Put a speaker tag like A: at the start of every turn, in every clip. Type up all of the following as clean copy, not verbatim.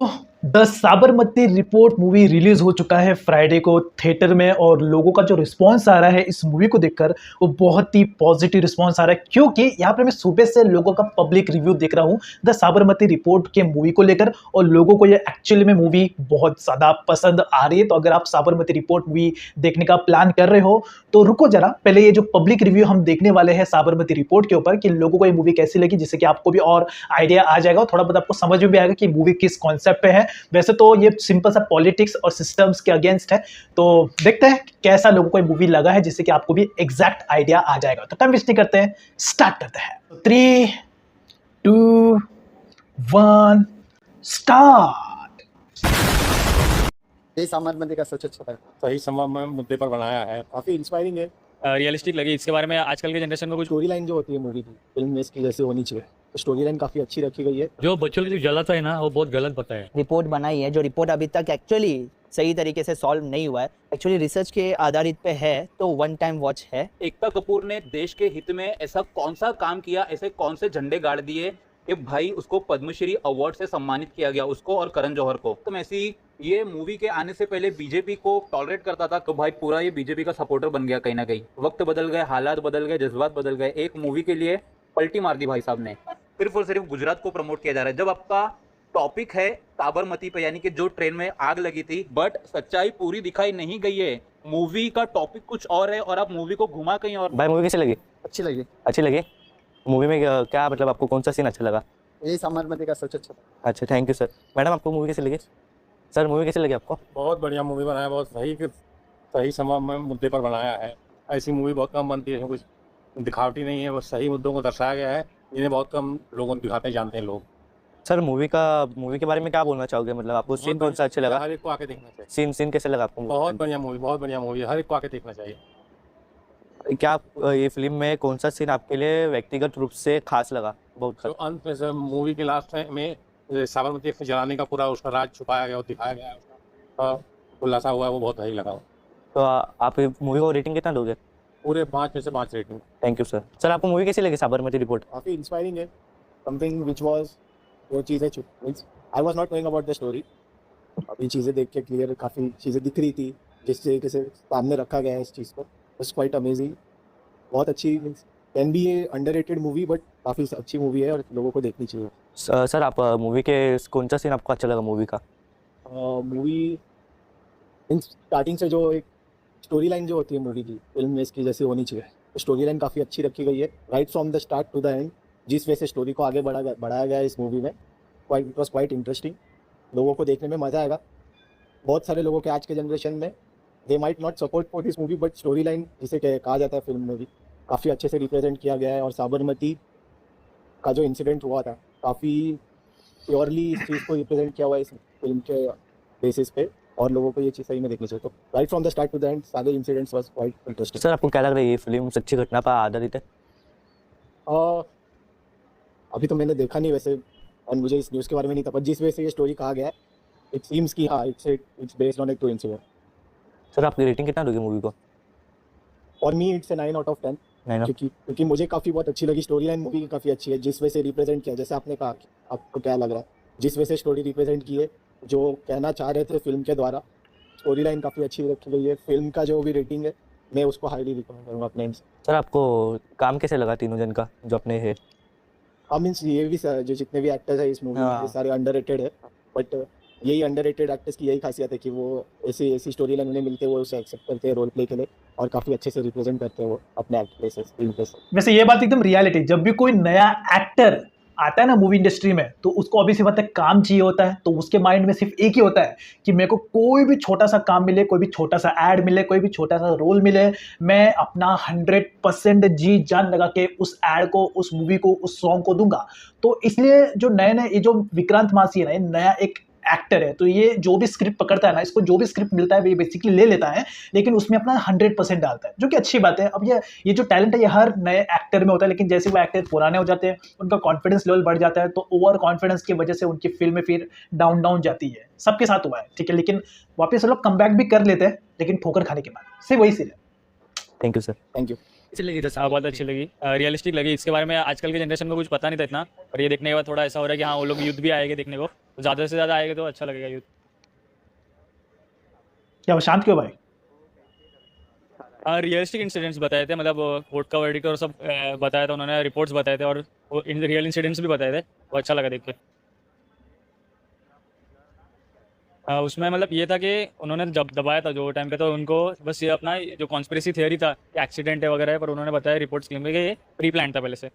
A: The Sabarmati report movie release हो चुका है फ्राइडे को थिएटर में और लोगों का जो रिस्पांस आ रहा है इस मूवी को देखकर वो बहुत ही पॉजिटिव रिस्पांस आ रहा है क्योंकि यहाँ पर मैं सुबह से लोगों का पब्लिक रिव्यू देख रहा हूँ द साबरमती रिपोर्ट के मूवी को लेकर और लोगों को ये एक्चुअली में मूवी बहुत ज़्यादा पसंद आ रही है। तो अगर आप साबरमती रिपोर्ट मूवी देखने का प्लान कर रहे हो तो रुको जरा, पहले ये जो पब्लिक रिव्यू हम देखने वाले हैं साबरमती रिपोर्ट के ऊपर कि लोगों को ये मूवी कैसी लगी, जिससे कि आपको भी और आइडिया आ जाएगा और थोड़ा बहुत आपको समझ में भी आएगा कि मूवी किस कॉन्सेप्ट पे है। वैसे तो ये सिंपल सा पॉलिटिक्स और सिस्टम्स के अगेंस्ट है, तो देखते हैं कैसा लोगों को ये मूवी लगा है, जिससे कि आपको भी एग्जैक्ट आइडिया आ जाएगा। तो टाइम वेस्ट नहीं करते हैं, स्टार्ट करते हैं। 3, 2, 1 स्टार्ट।
B: यही साबरमती का सच अच्छा था, सही समय में मुद्दे पर बनाया है, काफी इंस्पायरिंग है,
C: रियलिस्टिक लगी। इसके बारे में आजकल के जनरेशन में कुछ
B: स्टोरी लाइन जो होती है मूवी की फिल्म में इसकी जैसे होनी चाहिए, स्टोरी लाइन काफी अच्छी रखी गई है।
C: जो बच्चों की गलत है ना वो बहुत गलत बताया।
D: रिपोर्ट बनाई है, जो रिपोर्ट अभी तक एक्चुअली सही तरीके से सॉल्व नहीं हुआ है, एक्चुअली रिसर्च के आधारित पे है, तो वन टाइम वॉच है।
E: एकता कपूर ने देश के हित में ऐसा कौन सा काम किया, ऐसे कौन से झंडे गाड़ दिए कि भाई उसको पद्मश्री अवार्ड से सम्मानित किया गया, उसको और करण जौहर को। तो ऐसी ये मूवी के आने से पहले बीजेपी को टॉलरेट करता था, तो भाई पूरा ये बीजेपी का सपोर्टर बन गया कहीं ना कहीं। वक्त बदल गए, हालात बदल गए, जज्बात बदल गए, एक मूवी के लिए पलटी मार दी भाई साहब ने। सिर्फ और सिर्फ गुजरात को प्रमोट किया जा रहा है, जब आपका टॉपिक है साबरमती पे, यानी कि जो ट्रेन में आग लगी थी, बट सच्चाई पूरी दिखाई नहीं गई है। मूवी का टॉपिक कुछ और है और आप मूवी को घुमा कहीं और।
F: भाई मूवी कैसी लगी?
B: अच्छी लगी।
F: मूवी में क्या मतलब आपको कौन सा सीन अच्छा लगा?
B: यही साबरमती का सच अच्छा था।
F: अच्छा, थैंक यू सर। मैडम आपको मूवी कैसी लगी? सर मूवी कैसी लगी आपको?
G: बहुत बढ़िया मूवी बनाया, बहुत सही समय में मुद्दे पर बनाया है। ऐसी मूवी बहुत कम बनती है, कुछ दिखावटी नहीं है, बस सही मुद्दों को दर्शाया गया है, इन्हें बहुत कम लोगों दिखाते जानते हैं लोग।
F: सर मूवी के बारे में क्या बोलना चाहोगे? मतलब आपको सीन कौन सा अच्छा लगा?
G: हर एक को आके देखना चाहिए।
F: सीन कैसे लगा आपको?
G: बहुत बढ़िया मूवी, हर एक को आके देखना चाहिए।
F: क्या ये फिल्म में कौन सा सीन आपके लिए व्यक्तिगत रूप से खास लगा? बहुत
G: तो अंत में से मूवी के लास्ट में साबरमती को जलाने का पूरा उसका राज छुपाया गया और दिखाया गया, उसका खुलासा हुआ है, वो बहुत सही लगा।
F: तो आप मूवी को रेटिंग कितना दोगे?
G: पूरे 5 में से 5 rating.
F: Thank you sir. Sir आपको मूवी कैसी लगी साबरमती रिपोर्ट?
B: काफी इंस्पायरिंग है, समथिंग विच वाज वो चीज़ें means I was not knowing about the story. अभी चीज़ें देख के क्लियर काफ़ी चीज़ें दिख रही थी, जिस तरीके से सामने रखा गया है इस चीज़ को, इट्स क्वाइट अमेजिंग। बहुत अच्छी, means can be A underrated movie, but काफ़ी अच्छी मूवी है और लोगों को देखनी चाहिए।
F: सर आप मूवी के कौन सा सीन आपको अच्छा लगा मूवी का?
B: मूवी मीन्स स्टार्टिंग से जो एक स्टोरी लाइन जो होती है मूवी की फिल्म में इसकी जैसे होनी चाहिए, स्टोरी लाइन काफ़ी अच्छी रखी गई है, right from the start to the end. जिस वजह से स्टोरी को आगे बढ़ाया गया है इस मूवी में, इट वॉज क्वाइट इंटरेस्टिंग। लोगों को देखने में मज़ा आएगा। बहुत सारे लोगों के आज के जनरेशन में they might not support for this movie, but story line जिसे कहा जाता है फिल्म में भी काफ़ी अच्छे से रिप्रेजेंट किया गया है। और साबरमती का जो इंसिडेंट हुआ था काफ़ी प्योरली इस चीज़ को रिप्रेजेंट किया हुआ है इस फिल्म के बेसिस पे, और लोगों को ये चीज़ सही में देखनी चाहिए। तो right from the start to the end सारे incidents was quite interesting.
F: Sir आपको क्या लग रहा है ये फिल्म सच्ची घटना पर आधारित है?
B: अभी तो मैंने देखा नहीं वैसे, और मुझे इस न्यूज़ के बारे में नहीं था, पर जिस वजह से ये स्टोरी कहा गया है इट सीम्स कि हाँ it's based on A true incident.
F: Sir आपकी रेटिंग कितना दोगे मूवी को?
B: और me it's a 9 out of 10, क्योंकि मुझे काफ़ी बहुत अच्छी लगी। स्टोरी लाइन मूवी की काफ़ी अच्छी है, जिस वजह से रिप्रेजेंट किया, जैसे आपने कहा, आपको क्या लग रहा है जिस वजह से स्टोरी रिप्रेजेंट की है, जो कहना चाह रहे थे फिल्म के द्वारा, स्टोरी लाइन काफ़ी अच्छी रखी गई है। फिल्म का जो भी रेटिंग है मैं उसको हाईली रिकमेंड करूँगा अपने।
F: सर आपको काम कैसे लगा तीनों जन का जो अपने है?
B: मीन्स ये भी जो जितने भी एक्टर्स है इस मूवी में ये सारे अंडररेटेड है, बट यही अंडररेटेड एक्टर्स की यही खासियत है कि वो ऐसी स्टोरी लाइन उन्हें मिलते हैं, वो उसे एक्सेप्ट करते हैं रोल प्ले के लिए और काफ़ी अच्छे से रिप्रेजेंट करते हैं वो अपने एक्ट प्लेसेस, स्क्रीन प्लेस।
A: वैसे ये बात एकदम रियलिटी, जब भी कोई नया एक्टर आता है ना मूवी इंडस्ट्री में, तो उसको ऑब्वियसली बात है काम चाहिए होता है, तो उसके माइंड में सिर्फ एक ही होता है कि मेरे को कोई भी छोटा सा काम मिले, कोई भी छोटा सा ऐड मिले, कोई भी छोटा सा रोल मिले, मैं अपना 100% जी जान लगा के उस ऐड को, उस मूवी को, उस सॉन्ग को दूंगा। तो इसलिए जो नए ये जो विक्रांत मासी है ना, ये नया एक एक्टर है, तो ये जो भी स्क्रिप्ट पकड़ता है ना, इसको जो भी स्क्रिप्ट मिलता है ये बेसिकली ले लेता है, लेकिन उसमें अपना 100% डालता है, जो कि अच्छी बात है। अब ये जो टैलेंट है ये हर नए एक्टर में होता है, लेकिन जैसे वो एक्टर पुराने हो जाते हैं उनका कॉन्फिडेंस लेवल बढ़ जाता है, तो ओवर कॉन्फिडेंस की वजह से उनकी फिल्म फिर डाउन जाती है। सबके साथ हुआ है, ठीक है, लेकिन वापस लोग कम बैक भी कर लेते हैं, लेकिन ठोकर खाने के बाद सिर्फ वही सीन है।
F: Thank you sir.
B: Thank you.
C: अच्छी लगी तो बहुत अच्छी लगी, रियलिस्टिक लगी। इसके बारे में आजकल के जनरेशन को कुछ पता नहीं था इतना, और ये देखने के बाद थोड़ा ऐसा हो रहा है कि हाँ वो लोग युद्ध भी आएंगे देखने को, तो ज़्यादा से ज़्यादा आएगा तो अच्छा लगेगा यूथ।
A: क्या वो शांत क्यों भाई?
C: रियलिस्टिक इंसिडेंट्स बताए थे, मतलब कोर्ट का वर्डिक्ट और सब बताया था उन्होंने, रिपोर्ट्स बताए थे और वो इन रियल इंसिडेंट्स भी बताए थे, वो अच्छा लगा देख के। उसमें मतलब ये था कि उन्होंने जब दबाया था जो टाइम पे, तो उनको बस ये अपना जो कॉन्स्पिरेसी थियरी था कि एक्सीडेंट है वगैरह है, पर उन्होंने बताया रिपोर्ट्स क्लेम कि ये प्री प्लान था पहले से।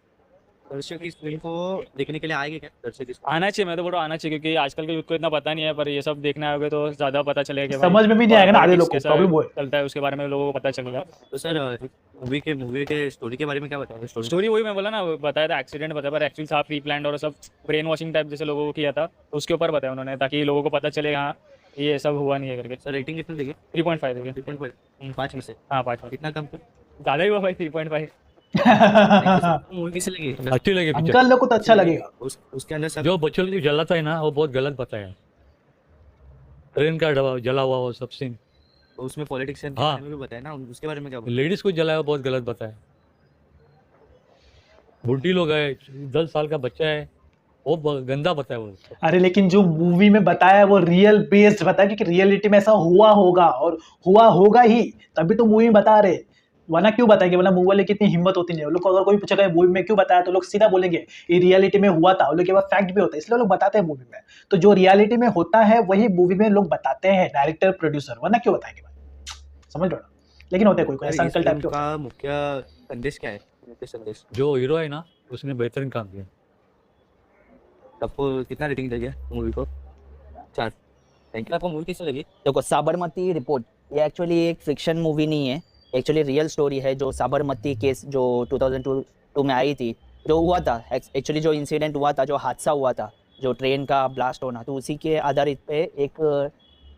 F: दर्शक इस फिल्म को देखने के लिए आएंगे क्या? दर्शक इसको
C: आना चाहिए, मैं तो बोल रहा हूँ आना चाहिए, क्योंकि आजकल के यूथ को इतना पता नहीं है, पर ये सब देखने आओगे तो ज़्यादा पता चलेगा कि भाई
A: समझ में भी नहीं आएगा ना आधे लोग को,
C: कैसा
A: प्रॉब्लम वो है।
C: चलता है उसके बारे में लोगों को पता चलेगा।
F: तो सर मूवी के स्टोरी के बारे में क्या बताओगे?
C: स्टोरी वही मैं बोला ना, वो बताया था एक्सीडेंट बताया, पर एक्चुअली था प्री प्लान और सब ब्रेन वॉशिंग टाइप जैसे लोगों को किया था, तो उसके ऊपर बताया उन्होंने, ताकि लोगों को पता चले हाँ ये सब हुआ नहीं है करके।
F: सर रेटिंग कितनी देगी?
C: 3.5 देंगे।
F: 3.5 5 में से
C: हाँ 5
F: कितना कम?
C: ज़्यादा ही हुआ भाई 3.5।
F: मूवी कैसे लगी?
C: अच्छी लगी पिक्चर।
A: अंकल लोग को तो अच्छा लगेगा।
F: उसके अंदर सब
C: जो बच्चों के लिए जलाता है ना वो बहुत गलत बताया है, ट्रेन का डब्बा जला हुआ वो सब सीन,
F: उसमें पॉलिटिक्स
C: हाँ।
F: में भी बताया ना, उसके बारे में क्या बोल?
C: लेडीज को जलाया बहुत गलत बताया। बुढ़ी लोग है, 10 साल का बच्चा है, वो गंदा बताया वो।
A: अरे लेकिन जो मूवी में बताया वो रियल बेस्ड बताया, क्योंकि रियलिटी में ऐसा हुआ होगा और हुआ होगा ही, तभी तो मूवी में बता रहे। वरना क्यों बताएंगे? वरना मूवी वाले की इतनी हिम्मत होती नहीं है। वो लोग को अगर कोई पूछेगा मूवी में क्यों बताया, तो लोग सीधा बोलेंगे ये रियलिटी में हुआ था। वो लोग के पास फैक्ट भी होता है, इसलिए वो लोग बताते हैं मूवी में। तो जो रियलिटी में होता है वही मूवी में लोग बताते हैं, डायरेक्टर प्रोड्यूसर, वरना क्यों बताएंगे भाई? समझ लो ना। लेकिन होते हैं कोई कोई ऐसा अंकल टाइप के होते हैं।
F: का मुख्य संदेश क्या है? मुख्य संदेश
C: जो हीरो है ना उसने बेहतरीन काम किया।
F: आपको कितना रेटिंग चाहिए मूवी को? 4। Thank you. आपको मूवी कैसी लगी?
D: देखो साबरमती रिपोर्ट ये एक्चुअली एक फिक्शन मूवी नहीं है, एक्चुअली रियल स्टोरी है। जो साबरमती केस जो 2002 में आई थी, जो हुआ था एक्चुअली, जो इंसिडेंट हुआ था, जो हादसा हुआ था, जो ट्रेन का ब्लास्ट होना, तो उसी के आधारित पे एक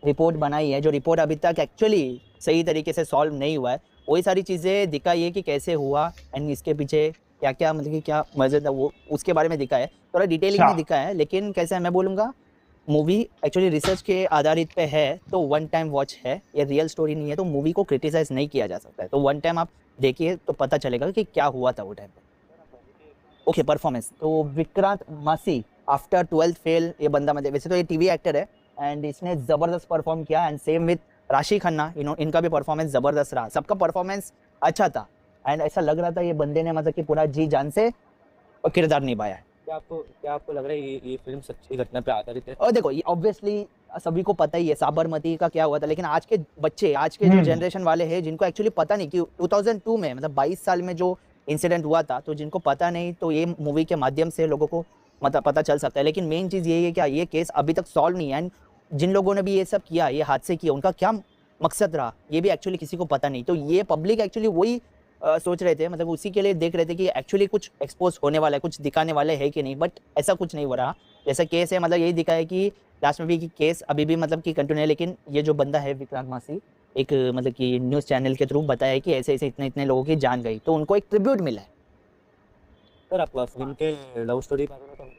D: रिपोर्ट बनाई है। जो रिपोर्ट अभी तक एक्चुअली सही तरीके से सॉल्व नहीं हुआ है। वही सारी चीज़ें दिखाई है कि कैसे हुआ एंड इसके पीछे क्या क्या, मतलब कि क्या मजे था, वो उसके बारे में दिखा है। थोड़ा डिटेलिंग में दिखा है, लेकिन कैसे है मैं बोलूँगा, मूवी एक्चुअली रिसर्च के आधारित पे है, तो वन टाइम वॉच है। ये रियल स्टोरी नहीं है, तो मूवी को क्रिटिसाइज नहीं किया जा सकता है। तो वन टाइम आप देखिए तो पता चलेगा कि क्या हुआ था वो टाइम पे। ओके परफॉर्मेंस तो विक्रांत मासी आफ्टर 12th फेल, ये बंदा मतलब वैसे तो ये टीवी एक्टर है एंड इसने ज़बरदस्त परफॉर्म किया। एंड सेम विथ राशि खन्ना, इनका भी परफॉर्मेंस ज़बरदस्त रहा, सबका परफॉर्मेंस अच्छा था। एंड ऐसा लग रहा था ये बंदे ने मतलब कि पूरा जी जान से किरदार निभाया है।
F: क्या आपको लग रहा है ये फिल्म सच्ची घटना पे आधारित है?
D: और देखो ये ऑब्वियसली सभी को पता ही है साबरमती का क्या हुआ था, लेकिन आज के बच्चे, आज के जो जनरेशन वाले हैं, जिनको एक्चुअली पता नहीं कि 2002 में मतलब 22 साल में जो इंसिडेंट हुआ था, तो जिनको पता नहीं, तो ये मूवी के माध्यम से लोगों को मतलब पता चल सकता है। लेकिन मेन चीज़ यही है कि ये केस अभी तक सॉल्व नहीं है एंड जिन लोगों ने भी ये सब किया, ये हादसे किए, उनका क्या मकसद रहा, ये भी एक्चुअली किसी को पता नहीं। तो ये पब्लिक एक्चुअली वही सोच रहे थे, मतलब उसी के लिए देख रहे थे कि एक्चुअली कुछ एक्सपोज होने वाला है, कुछ दिखाने वाले है कि नहीं, बट ऐसा कुछ नहीं हो रहा। जैसा केस है, मतलब यही दिखा है कि लास्ट में भी कि केस अभी भी मतलब कि कंटिन्यू है। लेकिन ये जो बंदा है विक्रांत मासी, एक मतलब कि न्यूज़ चैनल के थ्रू बताया है कि ऐसे ऐसे इतने इतने लोगों की जान गई, तो उनको एक ट्रिब्यूट मिला है।
F: सर आप फिल्म के लव स्टोरी बारे में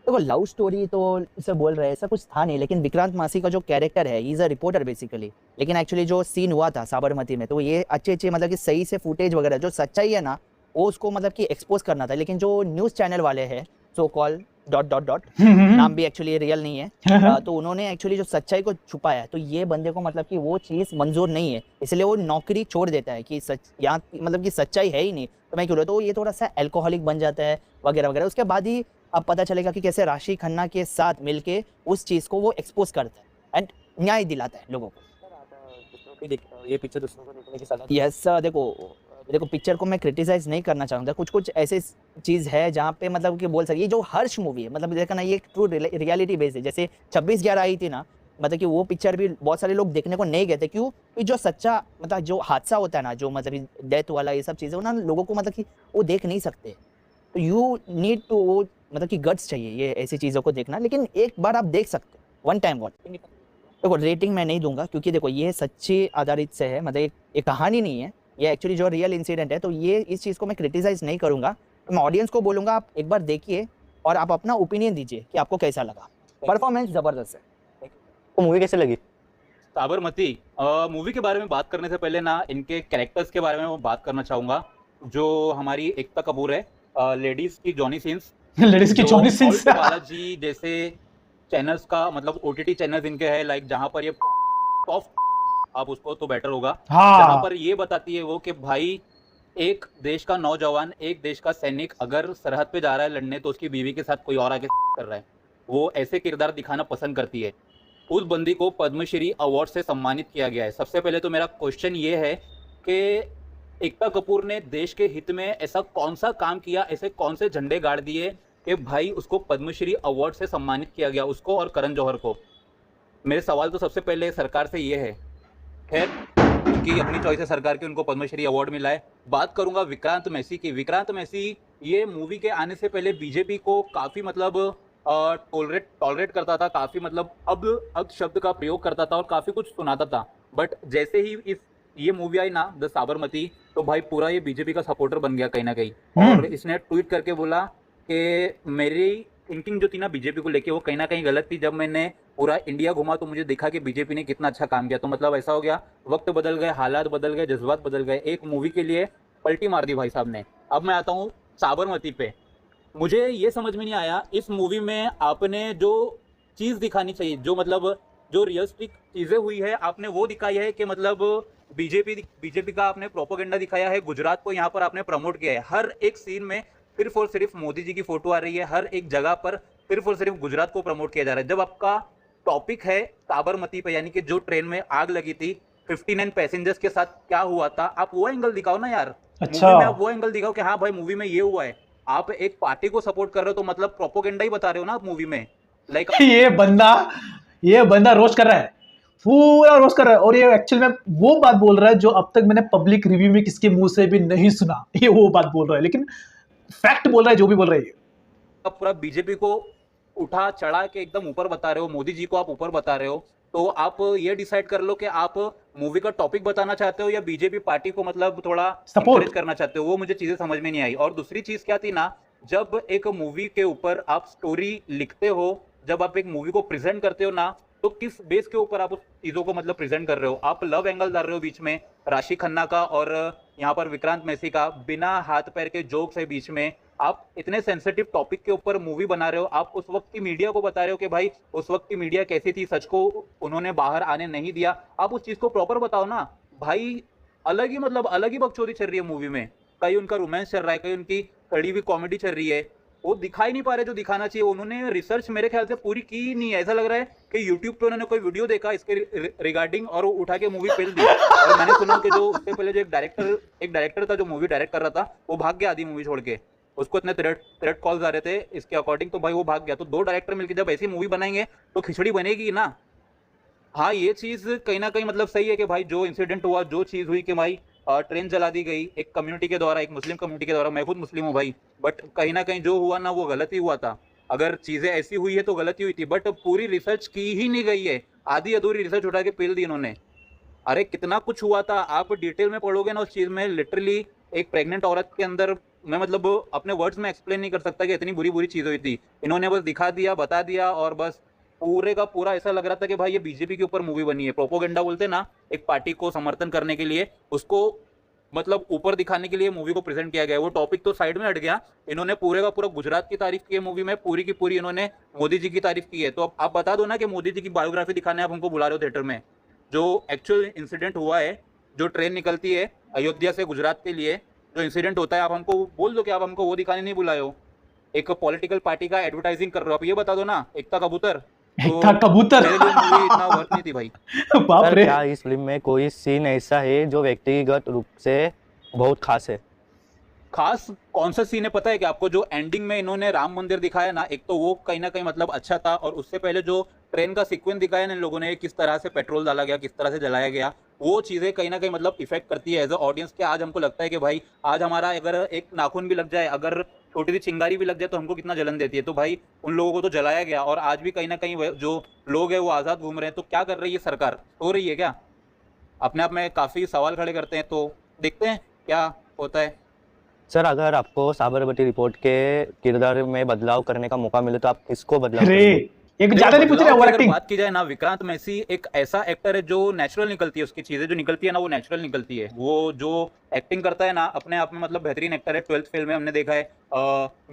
D: देखो लव स्टोरी तो इसे बोल रहे हैं, ऐसा कुछ था नहीं। लेकिन विक्रांत मासी का जो कैरेक्टर है, he is a reporter basically. लेकिन एक्चुअली जो सीन हुआ था साबरमती में, तो ये अच्छे मतलब कि सही से फुटेज वगैरह जो सच्चाई है ना, वो उसको मतलब कि एक्सपोज करना था। लेकिन जो न्यूज़ चैनल वाले हैं, सो कॉल ... नाम भी एक्चुअली रियल नहीं है, तो उन्होंने एक्चुअली जो सच्चाई को छुपाया है, तो ये बंदे को मतलब कि वो चीज़ मंजूर नहीं है, इसलिए वो नौकरी छोड़ देता है कि यहाँ मतलब कि सच्चाई है ही नहीं, तो मैं क्यों, तो ये थोड़ा सा एल्कोहलिक बन जाता है वगैरह वगैरह। उसके बाद ही अब पता चलेगा कि कैसे राशि खन्ना के साथ मिलके उस चीज़ को वो एक्सपोज करता है एंड न्याय दिलाता है लोगों को।
F: ये पिक्चर दूसरों को देखने की सलाह?
D: यस देखो पिक्चर को मैं क्रिटिसाइज नहीं करना चाहूँगा। कुछ ऐसे चीज़ है जहाँ पे मतलब कि बोल सकते, ये जो हर्ष मूवी है, मतलब देखा ना, ये ट्रू रियलिटी बेस्ड है। जैसे 26/11 आई थी ना, मतलब कि वो पिक्चर भी बहुत सारे लोग देखने को नहीं गए थे। क्यों? कि जो सच्चा मतलब जो हादसा होता है ना, जो मतलब डेथ वाला, ये सब चीज़ें ना लोगों को मतलब कि वो देख नहीं सकते। तो यू नीड टू वो मतलब कि गट्स चाहिए ये ऐसी चीज़ों को देखना। लेकिन एक बार आप देख सकते हो, वन टाइम वॉच। देखो रेटिंग मैं नहीं दूंगा, क्योंकि देखो ये सच्ची आधारित से है, मतलब एक कहानी नहीं है, ये एक्चुअली जो रियल इंसिडेंट है। तो ये इस चीज़ को मैं क्रिटिसाइज नहीं करूँगा। मैं ऑडियंस को बोलूँगा आप एक बार देखिए और आप अपना ओपिनियन दीजिए कि आपको कैसा लगा। परफॉर्मेंस ज़बरदस्त है।
F: तो मूवी कैसे लगी?
E: साबरमती मूवी के बारे में बात करने से पहले ना, इनके कैरेक्टर्स के बारे में मैं बात करना चाहूँगा। जो हमारी एकता कपूर है, लेडीज़ की जॉनी सिंस,
A: लेडीज की
E: जो
A: जॉनी सिंस
E: बालाजी जैसे चैनल्स का मतलब ओटीटी चैनल्स इनके हैं लाइक जहाँ पर ये ऑफ आप उसको तो बेटर होगा जहाँ
A: हाँ
E: पर ये बताती है वो कि भाई एक देश का नौजवान एक देश का सैनिक अगर सरहद पे जा रहा है लड़ने तो उसकी बीवी के साथ कोई और आके कर रहा है, वो ऐसे किरदार दिखाना पसंद करती है। उस बंदी को पद्मश्री अवार्ड से सम्मानित किया गया है। सबसे पहले तो मेरा क्वेश्चन ये है कि एकता कपूर ने देश के हित में ऐसा कौन सा काम किया, ऐसे कौन से झंडे गाड़ दिए कि भाई उसको पद्मश्री अवार्ड से सम्मानित किया गया, उसको और करण जौहर को। मेरे सवाल तो सबसे पहले सरकार से ये है, खैर उनकी अपनी चॉइस है सरकार की, उनको पद्मश्री अवार्ड मिला है। बात करूंगा विक्रांत मैसी की। विक्रांत मैसी ये मूवी के आने से पहले बीजेपी को काफ़ी मतलब टॉलरेट करता था, काफ़ी मतलब अब शब्द का प्रयोग करता था और काफ़ी कुछ सुनाता था। बट जैसे ही ये मूवी आई ना द साबरमती, तो भाई पूरा ये बीजेपी का सपोर्टर बन गया कहीं ना कहीं। और इसने ट्वीट करके बोला कि मेरी थिंकिंग जो थी ना बीजेपी को लेके वो कहीं ना कहीं गलत थी। जब मैंने पूरा इंडिया घुमा तो मुझे देखा कि बीजेपी ने कितना अच्छा काम किया। तो मतलब ऐसा हो गया, वक्त बदल गए, हालात बदल गए, जज्बात बदल गए, एक मूवी के लिए पलटी मार दी भाई साहब ने। अब मैं आता हूँ साबरमती पे। मुझे ये समझ में नहीं आया इस मूवी में आपने जो चीज़ दिखानी चाहिए, जो मतलब जो रियलिस्टिक चीज़ें हुई है आपने वो दिखाई है कि मतलब बीजेपी का आपने प्रोपोगेंडा दिखाया है, गुजरात को यहाँ पर आपने प्रमोट किया है। हर एक सीन में सिर्फ और सिर्फ मोदी जी की फोटो आ रही है, हर एक जगह पर सिर्फ और सिर्फ गुजरात को प्रमोट किया जा रहा है। जब आपका टॉपिक है साबरमती पे, यानी कि जो ट्रेन में आग लगी थी 59 पैसेंजर्स के साथ क्या हुआ था, आप वो एंगल दिखाओ ना यार।
A: अच्छा।
E: मूवी में आप वो एंगल दिखाओ कि हाँ भाई मूवी में ये हुआ है। आप एक पार्टी को सपोर्ट कर रहे हो तो मतलब प्रोपोगेंडा ही बता रहे हो ना आप मूवी में, लाइक
A: ये बंदा रोस्ट कर रहा है, पूरा रोस्ट कर रहा है। और ये एक्चुअल में वो बात बोल रहा है जो अब तक मैंने पब्लिक रिव्यू में किसके मुंह से भी नहीं सुना। ये वो बात बोल रहा है, लेकिन फैक्ट बोल रहा है जो भी बोल रहा है।
E: पूरा बीजेपी को उठा चढ़ा के एकदम ऊपर बता रहे हो, मोदी जी को आप ऊपर बता रहे हो। तो आप ये डिसाइड कर लो कि आप मूवी का टॉपिक बताना चाहते हो या बीजेपी पार्टी को मतलब थोड़ा
A: सपोर्ट
E: करना चाहते हो, वो मुझे चीजें समझ में नहीं आई। और दूसरी चीज क्या थी ना, जब एक मूवी के ऊपर आप स्टोरी लिखते हो, जब आप एक मूवी को प्रेजेंट करते हो ना, तो किस बेस के ऊपर आप उस चीजों को मतलब प्रेजेंट कर रहे हो। आप लव एंगल डाल रहे हो बीच में राशि खन्ना का और यहाँ पर विक्रांत मैसी का, बिना हाथ पैर के जोक्स है बीच में। आप इतने सेंसिटिव टॉपिक के ऊपर मूवी बना रहे हो, आप उस वक्त की मीडिया को बता रहे हो कि भाई उस वक्त की मीडिया कैसी थी, सच को उन्होंने बाहर आने नहीं दिया। आप उस चीज को प्रॉपर बताओ ना भाई। अलग ही बकचोदी चल रही है मूवी में, कहीं उनका रोमांस चल रहा है, कहीं उनकी खड़ी हुई कॉमेडी चल रही है, वो दिखाई नहीं पा रहे जो दिखाना चाहिए। उन्होंने रिसर्च मेरे ख्याल से पूरी की ही नहीं है। ऐसा लग रहा है कि यूट्यूब पे उन्होंने कोई वीडियो देखा इसके रिगार्डिंग और वो उठा के मूवी पेल दी। और मैंने सुना कि जो उससे पहले जो एक डायरेक्टर था जो मूवी डायरेक्ट कर रहा था, वो भाग गया आधी मूवी छोड़ के। उसको इतने थ्रेट कॉल्स आ रहे थे इसके अकॉर्डिंग, तो भाई वो भाग गया। तो दो डायरेक्टर मिलकर जब ऐसी मूवी बनाएंगे तो खिचड़ी बनेगी ना। हाँ ये चीज कहीं ना कहीं मतलब सही है कि भाई जो इंसिडेंट हुआ, जो चीज हुई कि भाई ट्रेन जला दी गई एक कम्युनिटी के द्वारा, एक मुस्लिम कम्युनिटी के द्वारा। मैं खुद मुस्लिम हूँ भाई, बट कहीं ना कहीं जो हुआ ना वो गलत ही हुआ था। अगर चीजें ऐसी हुई है तो गलत ही हुई थी, बट पूरी रिसर्च की ही नहीं गई है, आधी अधूरी रिसर्च उठा के पेल दी इन्होंने। अरे कितना कुछ हुआ था, आप डिटेल में पढ़ोगे ना उस चीज में, लिटरली एक प्रेग्नेंट औरत के अंदर, मैं मतलब अपने वर्ड्स में एक्सप्लेन नहीं कर सकता कि इतनी बुरी बुरी चीज हुई थी। इन्होंने बस दिखा दिया, बता दिया, और बस पूरे का पूरा ऐसा लग रहा था कि भाई ये बीजेपी के ऊपर मूवी बनी है। प्रोपोगेंडा बोलते ना, एक पार्टी को समर्थन करने के लिए, उसको मतलब ऊपर दिखाने के लिए मूवी को प्रेजेंट किया गया। वो टॉपिक तो साइड में हट गया, इन्होंने पूरे का पूरा गुजरात की तारीफ की है मूवी में, पूरी की पूरी इन्होंने मोदी जी की तारीफ की है। तो अब आप बता दो ना कि मोदी जी की बायोग्राफी दिखाने आप हमको बुला रहे हो थिएटर में। जो एक्चुअल इंसिडेंट हुआ है, जो ट्रेन निकलती है अयोध्या से गुजरात के लिए, जो इंसिडेंट होता है, आप हमको बोल दो कि आप हमको वो दिखाने नहीं बुलाए हो। एक पॉलिटिकल पार्टी का एडवर्टाइजिंग कर रहे हो, आप ये बता दो ना। एकता कबूतर
A: एकता कबूतर
E: मेरे लिए मूवी इतना वर्थ नहीं थी भाई।
A: बाप
F: सर
A: रे।
F: क्या इस फिल्म में कोई सीन ऐसा है जो व्यक्तिगत रूप से बहुत खास है?
E: खास कौन सा सीन है पता है कि आपको? जो एंडिंग में इन्होंने राम मंदिर दिखाया ना, एक तो वो कहीं ना कहीं मतलब अच्छा था, और उससे पहले जो ट्रेन का सीक्वेंस दिखाया ना इन लोगों ने, किस तरह से पेट्रोल डाला गया, किस तरह से जलाया गया, वो चीज़ें कहीं ना कहीं मतलब इफेक्ट करती है एज अ ऑडियंस के। आज हमको लगता है कि भाई आज हमारा अगर एक नाखून भी लग जाए, अगर छोटी सी चिंगारी भी लग जाए तो हमको कितना जलन देती है। तो भाई उन लोगों को तो जलाया गया, और आज भी कहीं ना कहीं जो लोग हैं वो आज़ाद घूम रहे हैं। तो क्या कर रही है सरकार? हो रही है क्या? अपने आप में काफ़ी सवाल खड़े करते हैं। तो देखते हैं क्या होता है।
F: सर अगर आपको साबरमती रिपोर्ट के किरदार में बदलाव करने का मौका मिले तो आप किसको बदलाव
A: अरे
F: करेंगे?
A: एक
E: देखो,
A: ज्यादा नहीं पूछ रहे,
E: बदलाव की
A: ओवर
E: अगर
A: एक्टिंग।
E: बात की जाए ना, विक्रांत मैसी एक ऐसा एक्टर है जो नेचुरल निकलती है, उसकी चीजें जो निकलती है ना वो नेचुरल निकलती है। वो जो एक्टिंग करता है ना अपने आप में मतलब बेहतरीन एक्टर है। 12th फेल में हमने देखा है,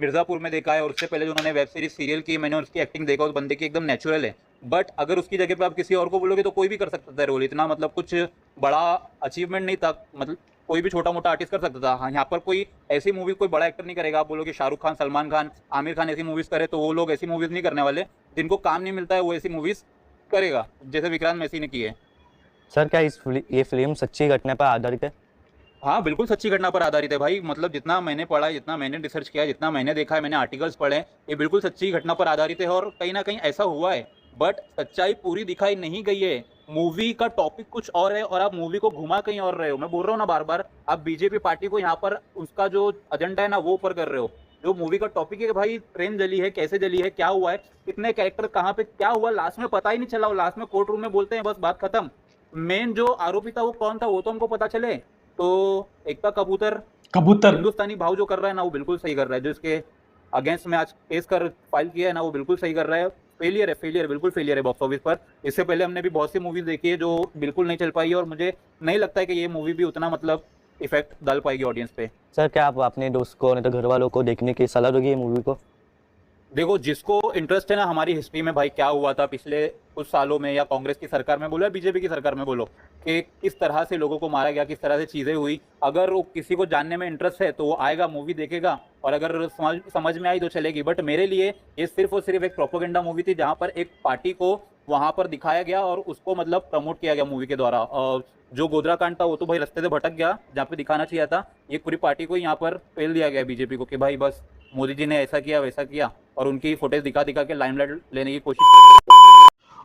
E: मिर्जापुर में देखा है, और उससे पहले जो उन्होंने वेब सीरीज सीरियल की, मैंने उसकी एक्टिंग देखा, उस बंदे की एकदम नेचुरल है। बट अगर उसकी जगह पे आप किसी और को बोलोगे तो कोई भी कर सकता था रोल, इतना मतलब कुछ बड़ा अचीवमेंट नहीं था, मतलब कोई भी छोटा मोटा आर्टिस्ट कर सकता था। हाँ, यहाँ पर कोई ऐसी मूवी कोई बड़ा एक्टर नहीं करेगा। आप बोलोगे शाहरुख खान, सलमान खान, आमिर खान ऐसी मूवीज करे, तो वो लोग ऐसी मूवीज नहीं करने वाले। जिनको काम नहीं मिलता है वो ऐसी मूवीज करेगा, जैसे विक्रांत मैसी ने की है।
F: सर क्या ये फिल्म सच्ची घटना पर आधारित है?
E: हाँ, बिल्कुल सच्ची घटना पर आधारित है भाई। मतलब जितना मैंने पढ़ा है, जितना मैंने रिसर्च किया है, जितना मैंने देखा है, मैंने आर्टिकल्स पढ़े हैं, ये बिल्कुल सच्ची घटना पर आधारित है और कहीं ना कहीं ऐसा हुआ है। बट सच्चाई पूरी दिखाई नहीं गई है। मूवी का टॉपिक कुछ और है और आप मूवी को घुमा कहीं और रहे हो। मैं बोल रहा हूँ ना बार बार, आप बीजेपी पार्टी को यहाँ पर उसका जो एजेंडा है ना वो ऊपर कर रहे हो। जो मूवी का टॉपिक है कि भाई ट्रेन जली है, कैसे जली है, क्या हुआ है, कितने कैरेक्टर कहाँ पे क्या हुआ, लास्ट में पता ही नहीं चला। लास्ट में कोर्ट रूम में बोलते हैं बस बात खत्म। मेन जो आरोपी था वो कौन था वो तो हमको पता चले। तो एकता कबूतर
A: कबूतर
E: हिंदुस्तानी भाव जो कर रहा है ना वो बिल्कुल सही कर रहा है। जो इसके अगेंस्ट में आज केस कर फाइल किया है ना वो बिल्कुल सही कर रहा है। फेलियर बिल्कुल फेलियर है बॉक्स ऑफिस पर। इससे पहले हमने भी बहुत सी मूवीज देखी है जो बिल्कुल नहीं चल पाई है और मुझे नहीं लगता है कि ये मूवी भी उतना मतलब इफेक्ट डाल पाएगी ऑडियंस पे।
F: सर क्या आप अपने दोस्त को नहीं तो घर वालों को देखने की सलाह दोगे ये मूवी को?
E: देखो, जिसको इंटरेस्ट है ना हमारी हिस्ट्री में भाई क्या हुआ था पिछले कुछ सालों में, या कांग्रेस की सरकार में बोलो या बीजेपी की सरकार में बोलो, कि किस तरह से लोगों को मारा गया, किस तरह से चीज़ें हुई, अगर वो किसी को जानने में इंटरेस्ट है तो वो आएगा, मूवी देखेगा, और अगर समझ में आई तो चलेगी। बट मेरे लिए ये सिर्फ और सिर्फ एक प्रोपोगेंडा मूवी थी जहाँ पर एक पार्टी को वहाँ पर दिखाया गया और उसको मतलब प्रमोट किया गया मूवी के द्वारा। और जो गोधरा कांड था वो तो भाई रास्ते से भटक गया जहाँ पे दिखाना चाहिए था। ये पूरी पार्टी को यहाँ पर फेल दिया गया बीजेपी को कि भाई बस मोदी जी ने ऐसा किया वैसा किया, और उनकी फुटेज दिखा दिखा के लाइमलाइट लेने की कोशिश।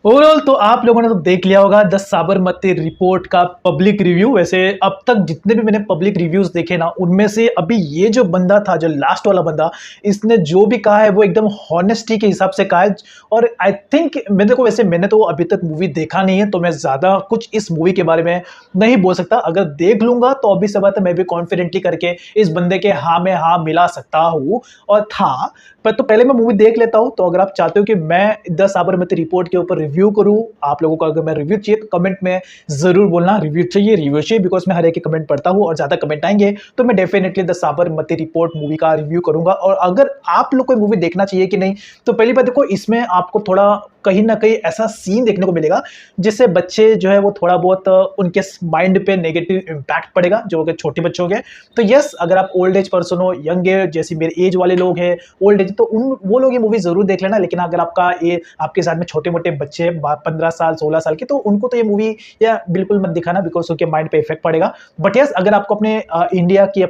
A: ओवरऑल तो आप लोगों ने तो देख लिया होगा द साबरमती रिपोर्ट का पब्लिक रिव्यू। वैसे अब तक जितने भी मैंने पब्लिक रिव्यूज देखे ना, उनमें से अभी ये जो बंदा था, जो लास्ट वाला बंदा, इसने जो भी कहा है वो एकदम हॉनेस्टी के हिसाब से कहा है। और आई थिंक मैंने तो अभी तक मूवी देखा नहीं है, तो मैं ज़्यादा कुछ इस मूवी के बारे में नहीं बोल सकता। अगर देख लूंगा तो अभी से बात है, मैं भी कॉन्फिडेंटली करके इस बंदे के हाँ में हाँ मिला सकता हूँ। और था पर तो पहले मैं मूवी देख लेता हूँ। तो अगर आप चाहते हो कि मैं द साबरमती रिपोर्ट के ऊपर रिव्यू करूँ, आप लोगों को अगर मैं रिव्यू चाहिए तो कमेंट में जरूर बोलना रिव्यू चाहिए, बिकॉज मैं हर एक कमेंट पढ़ता हूँ और ज़्यादा कमेंट आएंगे तो मैं definitely the Sabarmati report movie का रिव्यू करूंगा। और अगर आप लोग कोई मूवी देखना चाहिए कि नहीं, तो पहली बात देखो, इसमें आपको थोड़ा कहीं ना कहीं ऐसा सीन देखने को मिलेगा जिससे बच्चे जो है वो थोड़ा बहुत उनके माइंड पे नेगेटिव इम्पैक्ट पड़ेगा, जो कि छोटे बच्चों के। तो यस, अगर आप ओल्ड एज पर्सन हो, यंग एज जैसे मेरे एज वाले लोग हैं, ओल्ड एज, तो वो लोग ये मूवी जरूर देख लेना। लेकिन अगर आपके साथ में छोटे मोटे बच्चे 15 साल 16 साल के, तो उनको तो ये मूवी या बिल्कुल मत दिखाना, बिकॉज उनके माइंड पे इफेक्ट पड़ेगा। बट यस, अगर आपको अपने इंडिया की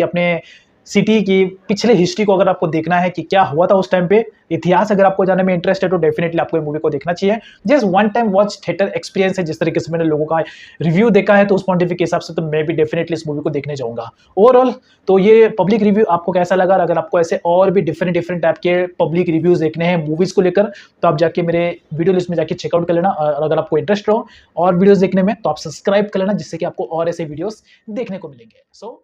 A: अपने सिटी की पिछले हिस्ट्री को अगर आपको देखना है कि क्या हुआ था उस टाइम पे, इतिहास अगर आपको जानने में इंटरेस्ट है, तो डेफिनेटली आपको ये मूवी को देखना चाहिए। Just one time watch theatre experience है। जिस तरीके से मैंने लोगों का रिव्यू देखा है, तो उस पॉइंट ऑफ व्यू के हिसाब से तो मैं भी डेफिनेटली इस मूवी को देखने जाऊंगा। ओवरऑल तो ये पब्लिक रिव्यू आपको कैसा लगा? अगर आपको ऐसे और भी डिफरेंट टाइप के पब्लिक रिव्यूज देखने हैं मूवीज को लेकर, तो आप जाके मेरे वीडियो लिस्ट में जाके चेकआउट कर लेना। और अगर आपको इंटरेस्ट हो और वीडियोज देखने में, तो आप सब्सक्राइब कर लेना, जिससे कि आपको और ऐसे वीडियोस देखने को मिलेंगे। सो